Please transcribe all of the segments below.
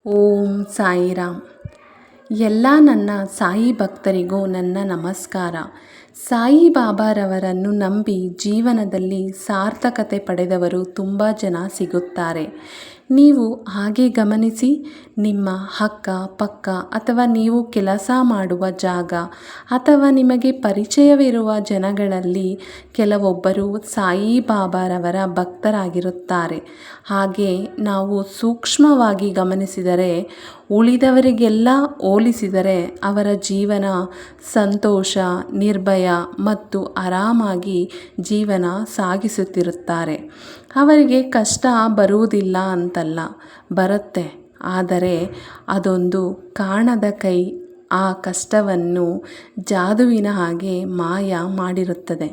ಓಂ ಸಾಯಿರಾಮ್. ಎಲ್ಲ ನನ್ನ ಸಾಯಿ ಭಕ್ತರಿಗೂ ನನ್ನ ನಮಸ್ಕಾರ. ಸಾಯಿ ಬಾಬಾರವರನ್ನು ನಂಬಿ ಜೀವನದಲ್ಲಿ ಸಾರ್ಥಕತೆ ಪಡೆದವರು ತುಂಬ ಜನ ಸಿಗುತ್ತಾರೆ. ನೀವು ಹಾಗೆ ಗಮನಿಸಿ, ನಿಮ್ಮ ಅಕ್ಕ ಪಕ್ಕ ಅಥವಾ ನೀವು ಕೆಲಸ ಮಾಡುವ ಜಾಗ ಅಥವಾ ನಿಮಗೆ ಪರಿಚಯವಿರುವ ಜನಗಳಲ್ಲಿ ಕೆಲವೊಬ್ಬರು ಸಾಯಿ ಬಾಬಾರವರ ಭಕ್ತರಾಗಿರುತ್ತಾರೆ. ಹಾಗೆ ನಾವು ಸೂಕ್ಷ್ಮವಾಗಿ ಗಮನಿಸಿದರೆ ಉಳಿದವರಿಗೆಲ್ಲ ಹೋಲಿಸಿದರೆ ಅವರ ಜೀವನ ಸಂತೋಷ, ನಿರ್ಭಯ ಮತ್ತು ಆರಾಮಾಗಿ ಜೀವನ ಸಾಗಿಸುತ್ತಿರುತ್ತಾರೆ. ಅವರಿಗೆ ಕಷ್ಟ ಬರುವುದಿಲ್ಲ ಅಂತಲ್ಲ, ಬರುತ್ತೆ. ಆದರೆ ಅದೊಂದು ಕಾಣದ ಕೈ ಆ ಕಷ್ಟವನ್ನು ಜಾದುವಿನ ಹಾಗೆ ಮಾಯ ಮಾಡಿರುತ್ತದೆ.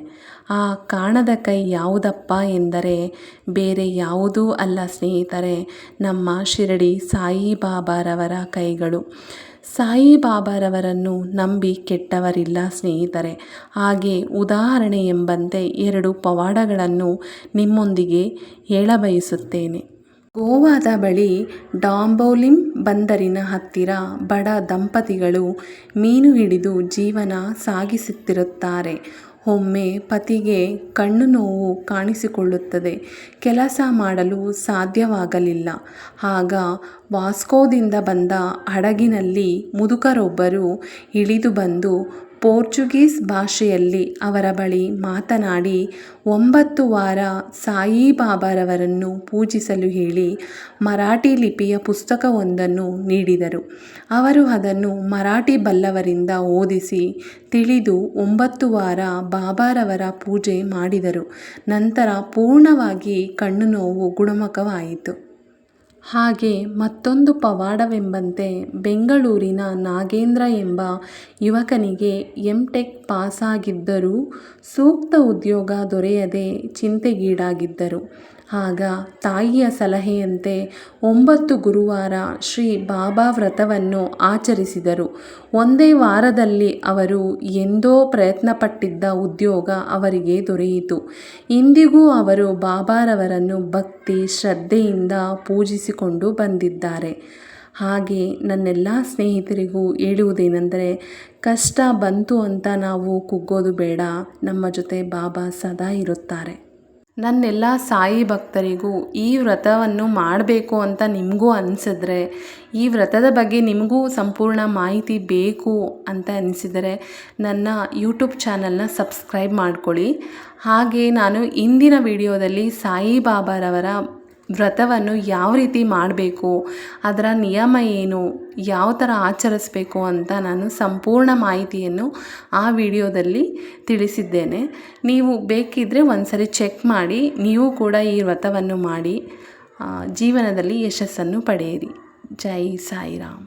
ಆ ಕಾಣದ ಕೈ ಯಾವುದಪ್ಪ ಎಂದರೆ ಬೇರೆ ಯಾವುದೂ ಅಲ್ಲ ಸ್ನೇಹಿತರೆ, ನಮ್ಮ ಶಿರಡಿ ಸಾಯಿ ಬಾಬಾರವರ ಕೈಗಳು. ಸಾಯಿ ಬಾಬಾರವರನ್ನು ನಂಬಿ ಕೆಟ್ಟವರಿಲ್ಲ ಸ್ನೇಹಿತರೆ. ಹಾಗೆ ಉದಾಹರಣೆ ಎಂಬಂತೆ 2 ಪವಾಡಗಳನ್ನು ನಿಮ್ಮೊಂದಿಗೆ ಹೇಳಬಯಸುತ್ತೇನೆ. ಗೋವಾದ ಬಳಿ ಡಾಂಬೋಲಿಮ್ ಬಂದರಿನ ಹತ್ತಿರ ಬಡ ದಂಪತಿಗಳು ಮೀನು ಹಿಡಿದು ಜೀವನ ಸಾಗಿಸುತ್ತಿರುತ್ತಾರೆ. ಒಮ್ಮೆ ಪತಿಗೆ ಕಣ್ಣು ನೋವು ಕಾಣಿಸಿಕೊಳ್ಳುತ್ತದೆ. ಕೆಲಸ ಮಾಡಲು ಸಾಧ್ಯವಾಗಲಿಲ್ಲ. ಆಗ ವಾಸ್ಕೋದಿಂದ ಬಂದ ಹಡಗಿನಲ್ಲಿ ಮುದುಕರೊಬ್ಬರು ಇಳಿದು ಬಂದು ಪೋರ್ಚುಗೀಸ್ ಭಾಷೆಯಲ್ಲಿ ಅವರ ಬಳಿ ಮಾತನಾಡಿ 9 ವಾರ ಸಾಯಿ ಬಾಬಾರವರನ್ನು ಪೂಜಿಸಲು ಹೇಳಿ ಮರಾಠಿ ಲಿಪಿಯ ಪುಸ್ತಕವೊಂದನ್ನು ನೀಡಿದರು. ಅವರು ಅದನ್ನು ಮರಾಠಿ ಬಲ್ಲವರಿಂದ ಓದಿಸಿ ತಿಳಿದು 9 ವಾರ ಬಾಬಾರವರ ಪೂಜೆ ಮಾಡಿದರು. ನಂತರ ಪೂರ್ಣವಾಗಿ ಕಣ್ಣು ನೋವು ಗುಣಮುಖವಾಯಿತು. ಹಾಗೆ ಮತ್ತೊಂದು ಪವಾಡವೆಂಬಂತೆ ಬೆಂಗಳೂರಿನ ನಾಗೇಂದ್ರ ಎಂಬ ಯುವಕನಿಗೆ ಎಂ.ಟೆಕ್ ಪಾಸಾಗಿದ್ದರೂ ಸೂಕ್ತ ಉದ್ಯೋಗ ದೊರೆಯದೆ ಚಿಂತೆಗೀಡಾಗಿದ್ದರು. ಆಗ ತಾಯಿಯ ಸಲಹೆಯಂತೆ 9 ಗುರುವಾರ ಶ್ರೀ ಬಾಬಾ ವ್ರತವನ್ನು ಆಚರಿಸಿದರು. ಒಂದೇ ವಾರದಲ್ಲಿ ಅವರು ಎಂದೋ ಪ್ರಯತ್ನಪಟ್ಟಿದ್ದ ಉದ್ಯೋಗ ಅವರಿಗೆ ದೊರೆಯಿತು. ಇಂದಿಗೂ ಅವರು ಬಾಬಾರವರನ್ನು ಭಕ್ತಿ ಶ್ರದ್ಧೆಯಿಂದ ಪೂಜಿಸಿಕೊಂಡು ಬಂದಿದ್ದಾರೆ. ಹಾಗೆ ನನ್ನೆಲ್ಲ ಸ್ನೇಹಿತರಿಗೂ ಹೇಳುವುದೇನೆಂದರೆ, ಕಷ್ಟ ಬಂತು ಅಂತ ನಾವು ಕುಗ್ಗೋದು ಬೇಡ. ನಮ್ಮ ಜೊತೆ ಬಾಬಾ ಸದಾ ಇರುತ್ತಾರೆ. ನನ್ನೆಲ್ಲ ಸಾಯಿ ಭಕ್ತರಿಗೂ ಈ ವ್ರತವನ್ನು ಮಾಡಬೇಕು ಅಂತ ನಿಮಗೂ ಅನಿಸಿದ್ರೆ, ಈ ವ್ರತದ ಬಗ್ಗೆ ನಿಮಗೂ ಸಂಪೂರ್ಣ ಮಾಹಿತಿ ಬೇಕು ಅಂತ ಅನಿಸಿದರೆ ನನ್ನ ಯೂಟ್ಯೂಬ್ ಚಾನಲ್ನ ಸಬ್ಸ್ಕ್ರೈಬ್ ಮಾಡ್ಕೊಳ್ಳಿ. ಹಾಗೆ ನಾನು ಇಂದಿನ ವಿಡಿಯೋದಲ್ಲಿ ಸಾಯಿ ಬಾಬಾರವರ ವ್ರತವನ್ನು ಯಾವ ರೀತಿ ಮಾಡಬೇಕು, ಅದರ ನಿಯಮ ಏನು, ಯಾವ ಥರ ಆಚರಿಸಬೇಕು ಅಂತ ನಾನು ಸಂಪೂರ್ಣ ಮಾಹಿತಿಯನ್ನು ಆ ವಿಡಿಯೋದಲ್ಲಿ ತಿಳಿಸಿದ್ದೇನೆ. ನೀವು ಬೇಕಿದ್ದರೆ ಒಂದ್ಸರಿ ಚೆಕ್ ಮಾಡಿ, ನೀವು ಕೂಡ ಈ ವ್ರತವನ್ನು ಮಾಡಿ ಜೀವನದಲ್ಲಿ ಯಶಸ್ಸನ್ನು ಪಡೆಯಿರಿ. ಜೈ ಸಾಯಿರಾಮ್.